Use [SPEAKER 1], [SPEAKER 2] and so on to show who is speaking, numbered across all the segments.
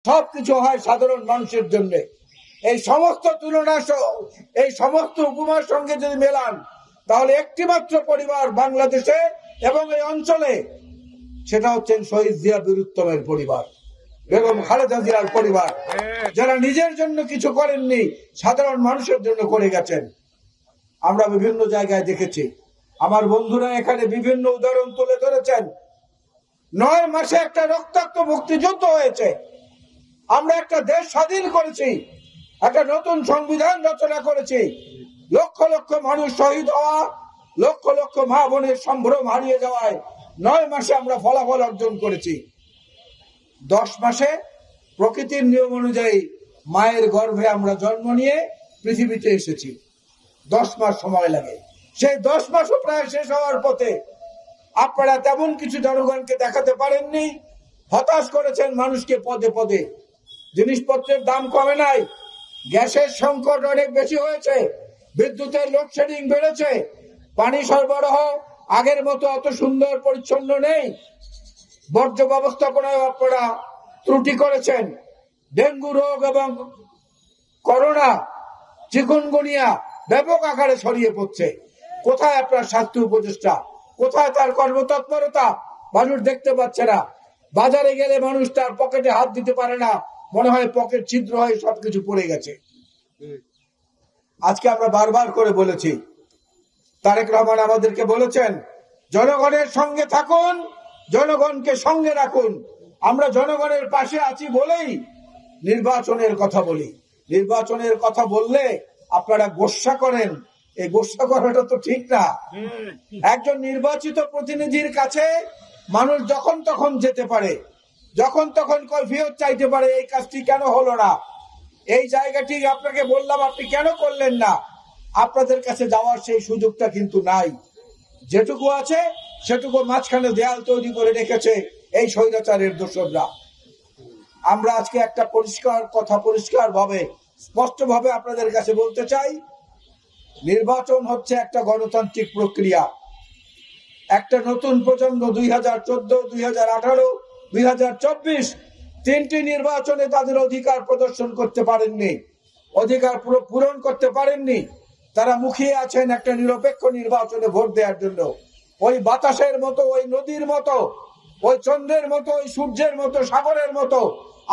[SPEAKER 1] সবকিছু হয় সাধারণ মানুষের জন্য। এই সমস্ত তুলনা, এই সমস্ত উপমার সঙ্গে যদি মেলান, তাহলে একটি মাত্র পরিবার বাংলাদেশে এবং এই অঞ্চলে, সেটা হচ্ছেন শহীদ জিয়া বীরুত্তমের পরিবার, বেগম খালেদা জিয়ার পরিবার, যারা নিজের জন্য কিছু করেননি, সাধারণ মানুষের জন্য করে গেছেন। আমরা বিভিন্ন জায়গায় দেখেছি, আমার বন্ধুরা এখানে বিভিন্ন উদাহরণ তুলে ধরেছেন। 9 মাসে একটা রক্তাক্ত মুক্তিযুদ্ধ হয়েছে, আমরা একটা দেশ স্বাধীন করেছি, একটা নতুন সংবিধান রচনা করেছি, লক্ষ লক্ষ মানুষ শহীদ হওয়া, লক্ষ লক্ষ মা বোনের সম্ভ্রম হারিয়ে যাওয়ায় 9 মাসে আমরা ফলাফল অর্জন করেছি। 10 মাসে প্রকৃতির নিয়ম অনুযায়ী মায়ের গর্ভে আমরা জন্ম নিয়ে পৃথিবীতে এসেছি। 10 মাস সময় লাগে। সেই 10 মাসও প্রায় শেষ হওয়ার পথে। আপনারা তেমন কিছু জনগণকে দেখাতে পারেননি, হতাশ করেছেন মানুষকে পদে পদে। জিনিসপত্রের দাম কমে নাই, গ্যাসের সংকট অনেক বেশি হয়েছে, বিদ্যুতের লোডশেডিং বেড়েছে, পানি সরবরাহ আগের মতো অত সুন্দর পরিচ্ছন্ন নেই, বর্জ্য ব্যবস্থাপনায় আপনারা ত্রুটি করেছেন, ডেঙ্গু রোগ এবং করোনা, চিকুনগুনিয়া ব্যাপক আকারে ছড়িয়ে পড়ছে। কোথায় আপনার স্বাস্থ্য উপদেষ্টা? কোথায় তার কর্মতৎপরতা? মানুষ দেখতে পাচ্ছে না। বাজারে গেলে মানুষ তার পকেটে হাত দিতে পারে না, মনে হয় পকেট ছিদ্র হয়ে সবকিছু পড়ে গেছে। আজকে আমরা বারবার করে বলেছি, তারেক রহমান আমাদেরকে বলেছেন, জনগণের সঙ্গে থাকুন, জনগণকে সঙ্গে রাখুন। আমরা জনগণের পাশে আছি বলেই নির্বাচনের কথা বলি। নির্বাচনের কথা বললে আপনারা গোস্বা করেন, এই গোস্বা করাটা তো ঠিক না। একজন নির্বাচিত প্রতিনিধির কাছে মানুষ যখন তখন যেতে পারে, যখন তখন কৈফিয়ত চাইতে পারে, এই কাজটি কেন হলো না, এই জায়গাটি আপনাকে বললাম আপনি কেন করলেন না। আপনাদের কাছে যাওয়ার সেই সুযোগটা কিন্তু নাই। যেটুকু আছে সেটুকু মাঝখানে দেয়াল তৈরি করে রেখেছে এই স্বৈরাচারের দোসররা। আমরা আজকে একটা পরিষ্কার কথা, পরিষ্কার ভাবে, স্পষ্ট ভাবে আপনাদের কাছে বলতে চাই, নির্বাচন হচ্ছে একটা গণতান্ত্রিক প্রক্রিয়া। একটা নতুন প্রজন্ম 2014, 2018, 2024 তিনটি নির্বাচনে তাদের অধিকার প্রদর্শন করতে পারেননি, অধিকার পূরণ করতে পারেননি। তারা মুখিয়ে আছেন একটা নিরপেক্ষ নির্বাচনে ভোট দেওয়ার জন্য। ওই বাতাসের মতো, ওই নদীর মতো, ওই চন্দ্রের মতো, ওই সূর্যের মতো, সাগরের মতো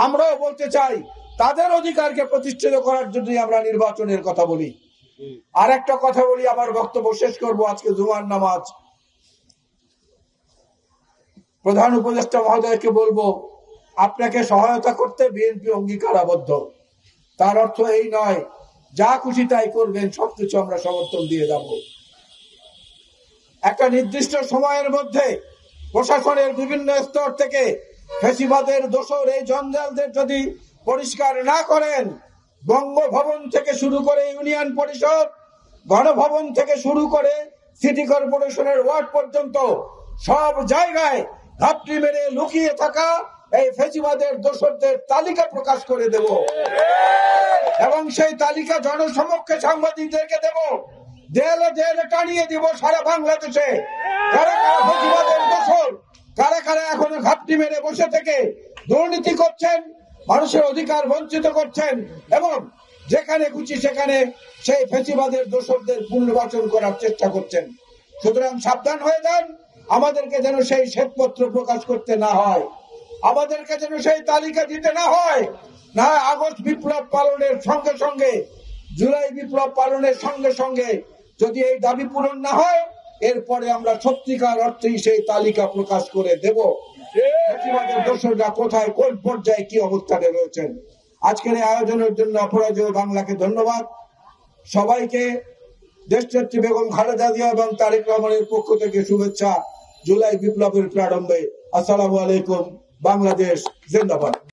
[SPEAKER 1] আমরাও বলতে চাই, তাদের অধিকারকে প্রতিষ্ঠিত করার জন্যই আমরা নির্বাচনের কথা বলি। আর একটা কথা বলি, আমার বক্তব্য শেষ করব। আজকে জুমার নামাজ, প্রধান উপদেষ্টা মহোদয়কে বলবো, আপনাকে সহায়তা করতে বিএনপি অঙ্গীকারাবদ্ধ। তার অর্থ এই নয় যা খুশি তাই করবেন, সবকিছু আমরা সমর্থন দিয়ে যাব। একটা নির্দিষ্ট সময়ের মধ্যে প্রশাসনের বিভিন্ন স্তর থেকে ফ্যাসিবাদের দোসর এই জঞ্জালদের যদি পরিষ্কার না করেন, বঙ্গভবন থেকে শুরু করে ইউনিয়ন পরিষদ, গণভবন থেকে শুরু করে সিটি কর্পোরেশনের ওয়ার্ড পর্যন্ত সব জায়গায় ঘাপটি মেরে লুকিয়ে থাকা এই ফ্যাসিবাদের দোসরদের তালিকা প্রকাশ করে দেব, এবং সেই তালিকা জনসমক্ষে সাংবাদিকদেরকে দেব, দেয়ালে দেয়ালে টানিয়ে দিব সারা বাংলাদেশে। কারা কারা ফ্যাসিবাদের দোসর, কারা কারা এখনো ঘাপটি মেরে বসে থেকে দুর্নীতি করছেন, মানুষের অধিকার বঞ্চিত করছেন, এবং যেখানে খুশি সেখানে সেই ফ্যাসিবাদের দোসরদের পুনর্বাচন করার চেষ্টা করছেন। সুতরাং সাবধান হয়ে যান, আমাদেরকে যেন সেই শ্বেতপত্র প্রকাশ করতে না হয়, আমাদেরকে যেন সেই তালিকা দিতে না হয়। না, আগস্ট বিপ্লব পালনের সঙ্গে সঙ্গে, জুলাই বিপ্লব পালনের সঙ্গে সঙ্গে যদি এই দাবি পূরণ না হয়, এরপরে আমরা সত্যিকার অর্থেই সেই তালিকা প্রকাশ করে দেব, ফ্যাসিবাদের দোসররা কোথায়, কোন পর্যায়ে, কি অবস্থানে রয়েছেন। আজকের এই আয়োজনের জন্য অপরাজেয় বাংলাকে ধন্যবাদ। সবাইকে দেশনেত্রী বেগম খালেদা জিয়া এবং তারেক রহমানের পক্ষ থেকে শুভেচ্ছা জুলাই বিপ্লবের প্রারম্ভে। আসসালামু আলাইকুম। বাংলাদেশ জিন্দাবাদ।